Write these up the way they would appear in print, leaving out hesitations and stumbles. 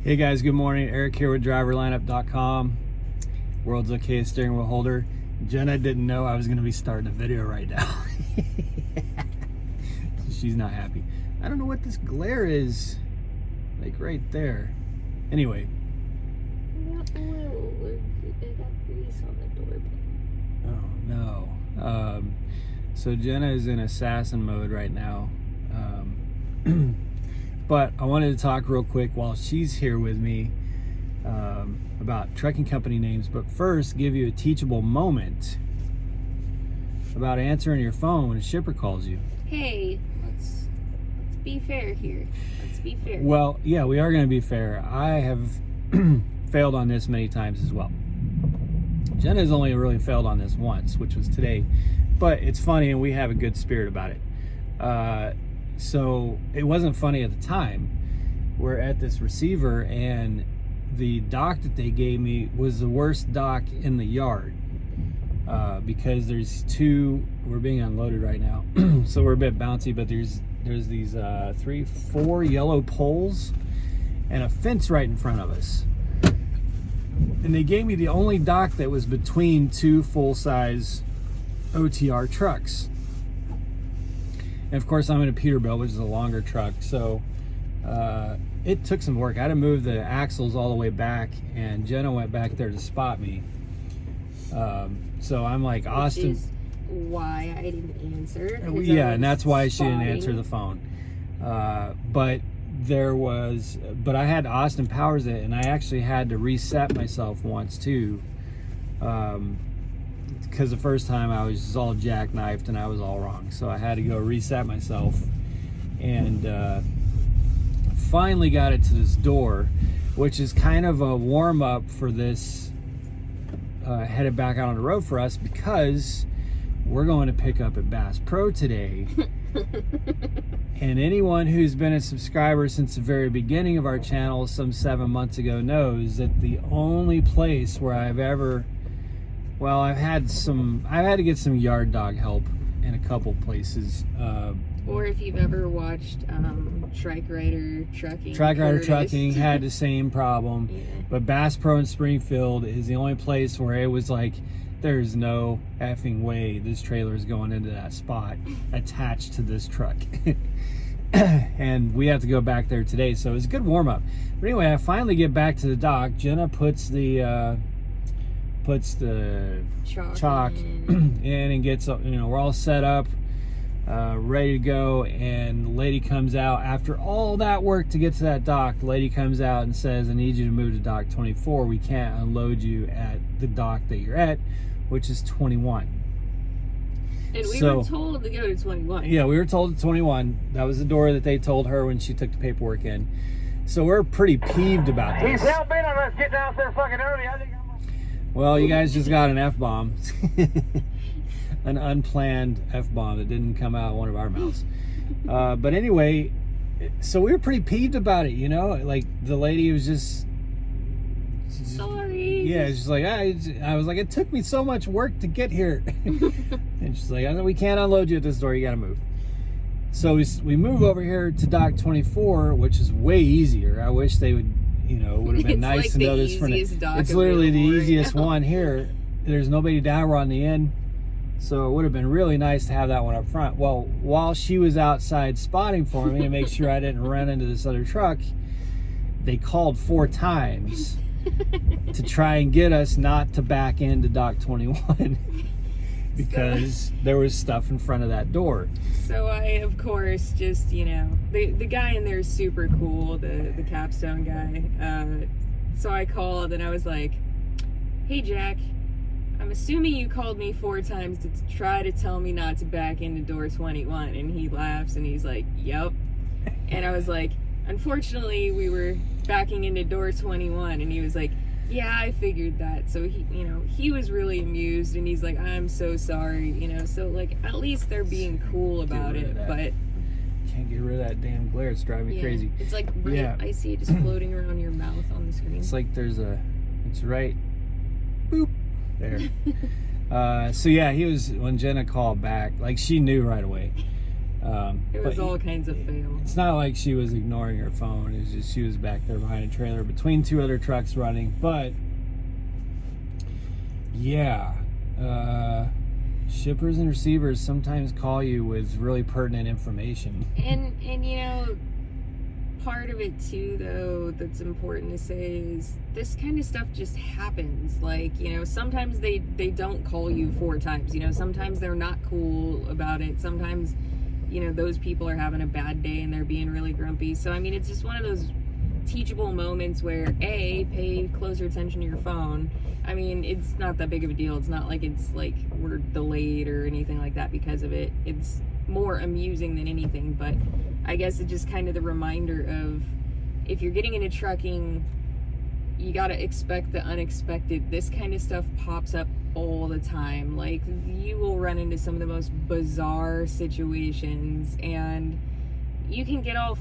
Hey guys, good morning. Eric here with driverlineup.com, world's okayest steering wheel holder. Jenna didn't know I was going to be starting a video right now. She's not happy. I don't know what this glare is, like right there. Anyway. Not oil. I got grease on the door. Oh no. So Jenna is in assassin mode right now. But I wanted to talk real quick while she's here with me about trucking company names, but first give you a teachable moment about answering your phone when a shipper calls you. Hey, let's be fair here. Let's be fair. Well, yeah, we are going to be fair. I have failed on this many times as well. Jenna's only really failed on this once, which was today, but it's funny and we have a good spirit about it. So it wasn't funny at the time. We're at this receiver and the dock that they gave me was the worst dock in the yard because there's two, we're being unloaded right now. So we're a bit bouncy, but there's these 4 yellow poles and a fence right in front of us. And they gave me the only dock that was between two full-size OTR trucks. And of course I'm in a Peterbilt, which is a longer truck, so it took some work. I had to move the axles all the way back, and Jenna went back there to spot me. So I'm like, Austin. Which is why I didn't answer. Yeah, and that's why she didn't answer the phone. But I had Austin Powers it, and I actually had to reset myself once too. Because the first time I was just all jackknifed and I was all wrong, so I had to go reset myself, and finally got it to this door, which is kind of a warm-up for this headed back out on the road for us, because we're going to pick up at Bass Pro today. And anyone who's been a subscriber since the very beginning of our channel some 7 months ago knows that the only place where I've had to get some yard dog help in a couple places. Or if you've ever watched Trike Rider Trucking, had the same problem. Yeah. But Bass Pro in Springfield is the only place where it was like, there's no effing way this trailer is going into that spot attached to this truck. And we have to go back there today, so it was a good warm-up. But anyway, I finally get back to the dock. Jenna puts the chalk in and gets, we're all set up, ready to go, and the lady comes out after all that work to get to that dock. The lady comes out and says, I need you to move to dock 24. We can't unload you at the dock that you're at, which is 21. And we were told to go to 21. Yeah, we were told to 21. That was the door that they told her when she took the paperwork in. So we're pretty peeved about this. He's hell bent on us getting out there fucking early. I think well, you guys just got an F-bomb. An unplanned F-bomb that didn't come out of one of our mouths. But anyway, so we were pretty peeved about it, like the lady was just sorry. Yeah, she's like, I was like, it took me so much work to get here. And she's like, I know we can't unload you at this door, you gotta move. So we move over here to dock 24, which is way easier. I wish they would, it would have been nice to know this. It's literally the easiest one here. There's nobody down on the end, so it would have been really nice to have that one up front. Well, while she was outside spotting for me to make sure I didn't run into this other truck, they called 4 times to try and get us not to back into dock 21 because there was stuff in front of that door. So I, of course, just, the guy in there is super cool, the capstone guy. So I called and I was like, hey, Jack, I'm assuming you called me 4 times to try to tell me not to back into door 21. And he laughs and he's like, yep. And I was like, unfortunately, we were backing into door 21. And he was like, yeah, I figured that. So he was really amused, and he's like, I'm so sorry, so like at least they're being cool about it. But can't get rid of that damn glare. It's driving me crazy. It's like I see it just floating around your mouth on the screen. It's like it's right boop there. So yeah, he was, when Jenna called back, like she knew right away. It was all kinds of fail. It's not like she was ignoring her phone. It was just she was back there behind a trailer between two other trucks running. But yeah, shippers and receivers sometimes call you with really pertinent information. And you know, part of it too, though, that's important to say is this kind of stuff just happens. Like, you know, sometimes they don't call you 4 times. You know, sometimes they're not cool about it. Sometimes, you know, those people are having a bad day and they're being really grumpy. So, I mean, it's just one of those teachable moments where, A, pay closer attention to your phone. I mean, it's not that big of a deal. It's not like it's like we're delayed or anything like that because of it. It's more amusing than anything. But I guess it's just kind of the reminder of, if you're getting into trucking, you got to expect the unexpected. This kind of stuff pops up all the time. Like, you will run into some of the most bizarre situations, and you can get all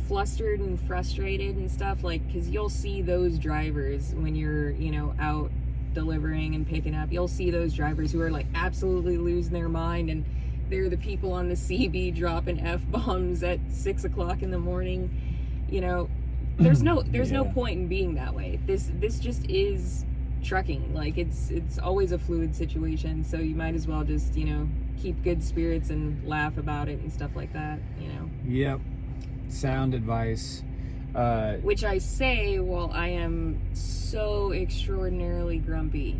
flustered and frustrated and stuff, like, because you'll see those drivers when you're, you know, out delivering and picking up. You'll see those drivers who are like absolutely losing their mind, and they're the people on the CB dropping F-bombs at 6 o'clock in the morning. You know, there's no point in being that way. This just is trucking. Like, it's always a fluid situation, so you might as well just, you know, keep good spirits and laugh about it and stuff like that, you know. Yep. Sound advice. Which I say while I am so extraordinarily grumpy.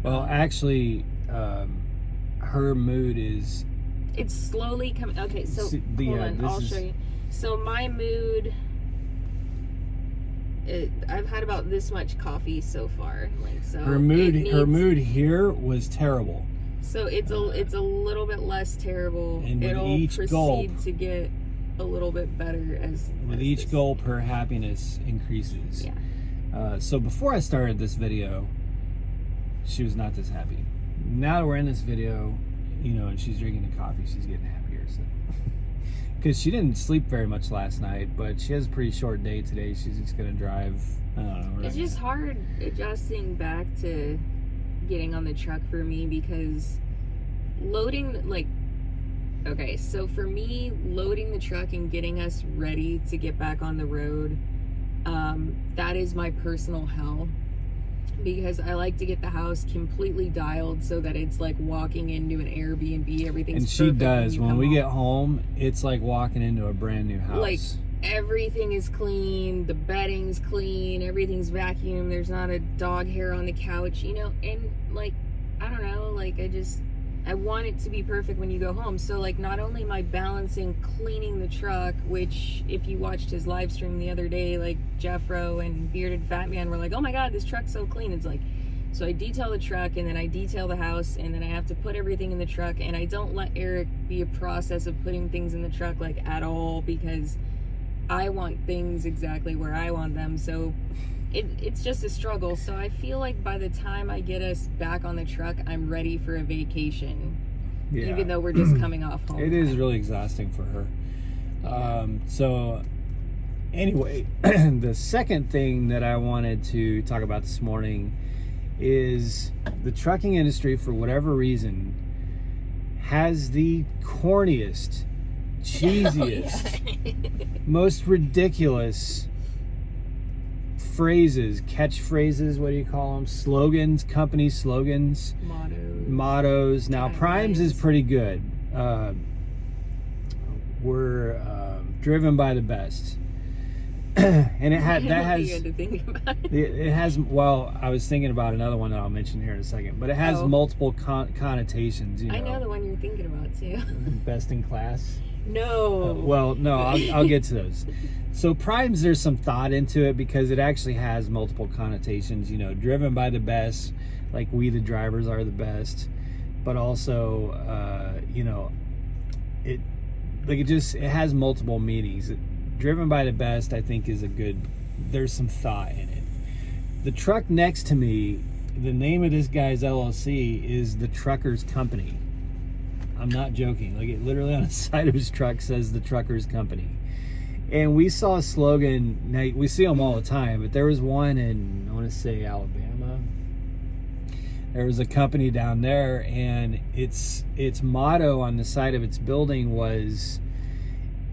Well, actually, her mood is... It's slowly coming. Okay, so hold on, I'll show you. So my mood... I've had about this much coffee so far. Like, so her mood here was terrible. So it's a little bit less terrible. And with it'll each proceed gulp, to get a little bit better as each gulp, her happiness increases. Yeah. So before I started this video, she was not this happy. Now that we're in this video, you know, and she's drinking the coffee, she's getting happier. So, because she didn't sleep very much last night, but she has a pretty short day today. She's just gonna drive. I don't know. It's just hard adjusting back to getting on the truck for me, because loading, like, okay, so for me, loading the truck and getting us ready to get back on the road, that is my personal hell, because I like to get the house completely dialed so that it's like walking into an Airbnb. Everything's and she perfect does. When we home. get home, it's like walking into a brand new house. Like, everything is clean, the bedding's clean, everything's vacuumed, there's not a dog hair on the couch, you know, and like, I don't know, like, I want it to be perfect when you go home. So, like, not only am I balancing cleaning the truck, which, if you watched his live stream the other day, like, Jeffro and Bearded Fat Man were like, oh my god, this truck's so clean. It's like, so I detail the truck, and then I detail the house, and then I have to put everything in the truck, and I don't let Eric be a process of putting things in the truck, like, at all, because I want things exactly where I want them. So it's just a struggle. So I feel like by the time I get us back on the truck, I'm ready for a vacation. Yeah. Even though we're just coming off home. It is really exhausting for her. Yeah. So anyway, the second thing that I wanted to talk about this morning is the trucking industry, for whatever reason, has the corniest, cheesiest, most ridiculous phrases, catchphrases, what do you call them? Slogans, company slogans. Mottos. Now, Prime's is pretty good. We're driven by the best. And it has, well, I was thinking about another one that I'll mention here in a second, but it has multiple connotations. You know. I know the one you're thinking about too. Best in class. No. Well, no, I'll get to those. So Prime's, there's some thought into it because it actually has multiple connotations, you know, driven by the best, like we the drivers are the best, but also, you know, it has multiple meanings. Driven by the best, I think, is a good, there's some thought in it. The truck next to me, the name of this guy's LLC is the Truckers Company. I'm not joking. Like, it literally on the side of his truck says the Truckers Company. And we saw a slogan, now we see them all the time, but there was one in, I want to say, Alabama, There was a company down there, and its motto on the side of its building was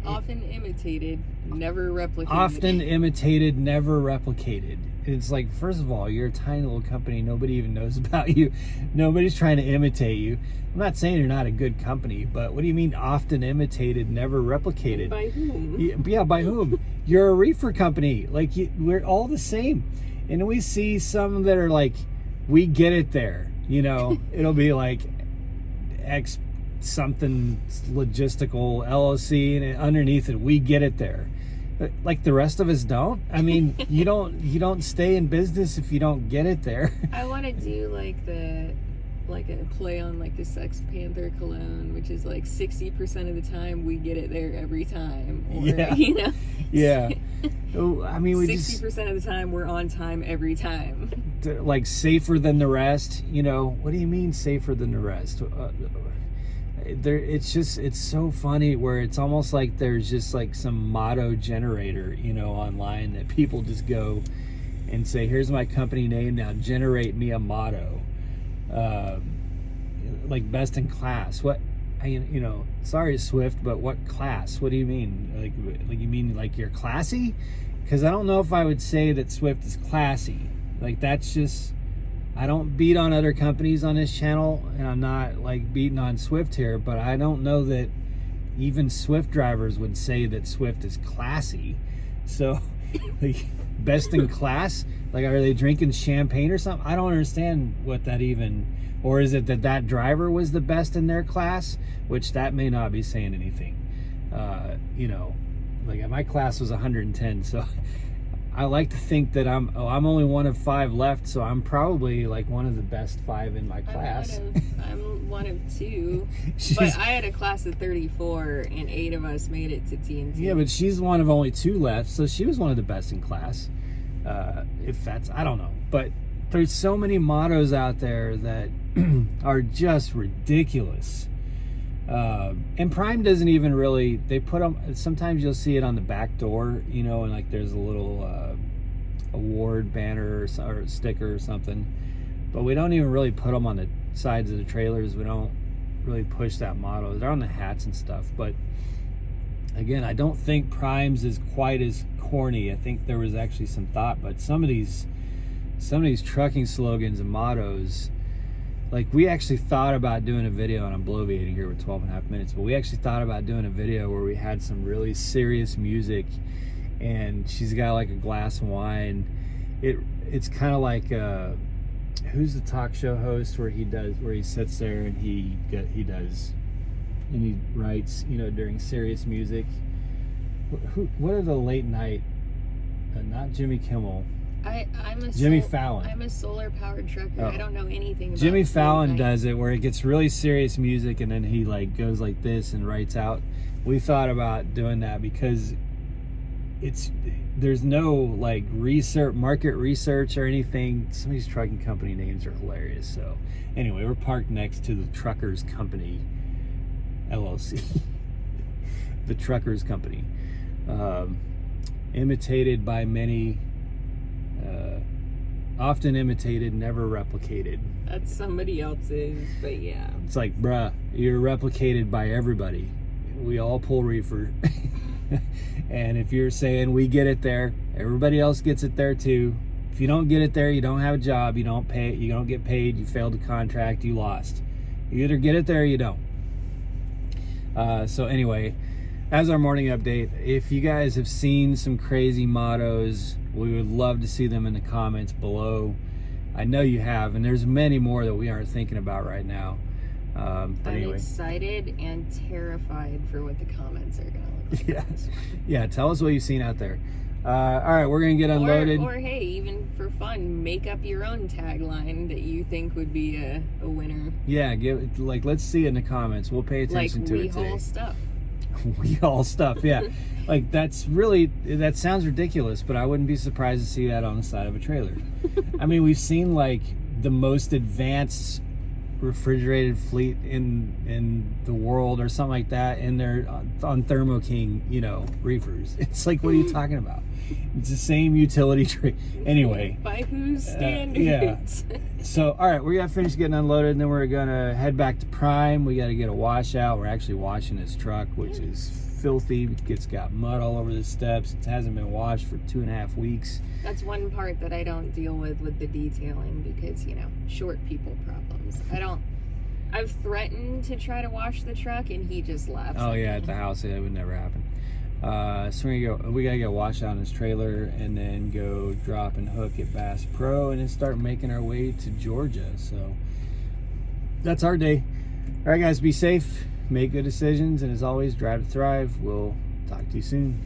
often imitated, never replicated. Often imitated, never replicated. It's like, first of all, you're a tiny little company. Nobody even knows about you. Nobody's trying to imitate you. I'm not saying you're not a good company, but what do you mean often imitated, never replicated? And by whom? Yeah, by whom? You're a reefer company. Like, we're all the same. And we see some that are like, we get it there. You know, it'll be like X something logistical LLC, and underneath it, we get it there. Like the rest of us don't. I mean, you don't stay in business if you don't get it there. I want to do like a play on like the Sex Panther cologne, which is like 60% of the time we get it there every time. Or, yeah. You know. Yeah. I mean, we 60% of the time we're on time every time. Like safer than the rest. You know, what do you mean safer than the rest? It's so funny where it's almost like there's just like some motto generator, you know, online that people just go and say, here's my company name, now generate me a motto, like best in class. What, you know, sorry Swift, but what class? What do you mean? Like you mean like you're classy? Because I don't know if I would say that Swift is classy. Like that's just, I don't beat on other companies on this channel, and I'm not like beating on Swift here, but I don't know that even Swift drivers would say that Swift is classy. So, like, best in class? Like, are they drinking champagne or something? I don't understand what that even, or is it that driver was the best in their class? Which that may not be saying anything. You know, like my class was 110, so I like to think that I'm only one of 5 left, so I'm probably like one of the best 5 in my class. I'm one of 2, but I had a class of 34, and 8 of us made it to TNT. Yeah, but she's one of only 2 left, so she was one of the best in class. If that's, I don't know, but there's so many mottos out there that are just ridiculous. And Prime doesn't even really, they put them, sometimes you'll see it on the back door, you know, and like there's a little award banner or sticker or something, but we don't even really put them on the sides of the trailers. We don't really push that motto. They're on the hats and stuff, but again, I don't think Prime's is quite as corny. I think there was actually some thought, but some of these trucking slogans and mottos, like we actually thought about doing a video, and I'm bloviating here with 12.5 minutes, but we actually thought about doing a video where we had some really serious music, and she's got like a glass of wine. It's kind of like who's the talk show host where he sits there and he writes, you know, during serious music. What are the late night? Not Jimmy Kimmel. Jimmy Fallon. I'm a solar powered trucker. Oh. I don't know anything about Jimmy Fallon does it where it gets really serious music and then he like goes like this and writes out. We thought about doing that because there's no like market research or anything. Some of these trucking company names are hilarious. So anyway, we're parked next to the Truckers Company LLC. The Truckers Company. Imitated by many, often imitated, never replicated. That's somebody else's, but yeah. It's like, bruh, you're replicated by everybody. We all pull reefer. And if you're saying we get it there, everybody else gets it there too. If you don't get it there, you don't have a job, you don't get paid, you failed a contract, you lost. You either get it there or you don't. So anyway, as our morning update, if you guys have seen some crazy mottos, we would love to see them in the comments below. I know you have, and there's many more that we aren't thinking about right now. I'm excited and terrified for what the comments are going to look like. Yeah, tell us what you've seen out there. All right, we're going to get unloaded. Or hey, even for fun, make up your own tagline that you think would be a winner. Yeah, let's see it in the comments. We'll pay attention to it today. We haul stuff. We haul stuff, yeah. Like that sounds ridiculous, but I wouldn't be surprised to see that on the side of a trailer. I mean, we've seen like the most advanced refrigerated fleet in the world or something like that, and they're on Thermo King, you know, reefers. It's like, what are you talking about? It's the same utility tree. Anyway, by whose standards? Yeah. So, all right, we're gonna finish getting unloaded, and then we're gonna head back to Prime. We got to get a washout. We're actually washing this truck, which is filthy. It's got mud all over the steps. It hasn't been washed for 2.5 weeks. That's one part that I don't deal with the detailing, because, you know, short people problems. I've threatened to try to wash the truck, and he just laughs. Oh yeah, at the house, it would never happen. So we gotta get a wash out in his trailer, and then go drop and hook at Bass Pro, and then start making our way to Georgia. So that's our day. All right, guys, be safe, make good decisions, and as always, drive to thrive. We'll talk to you soon.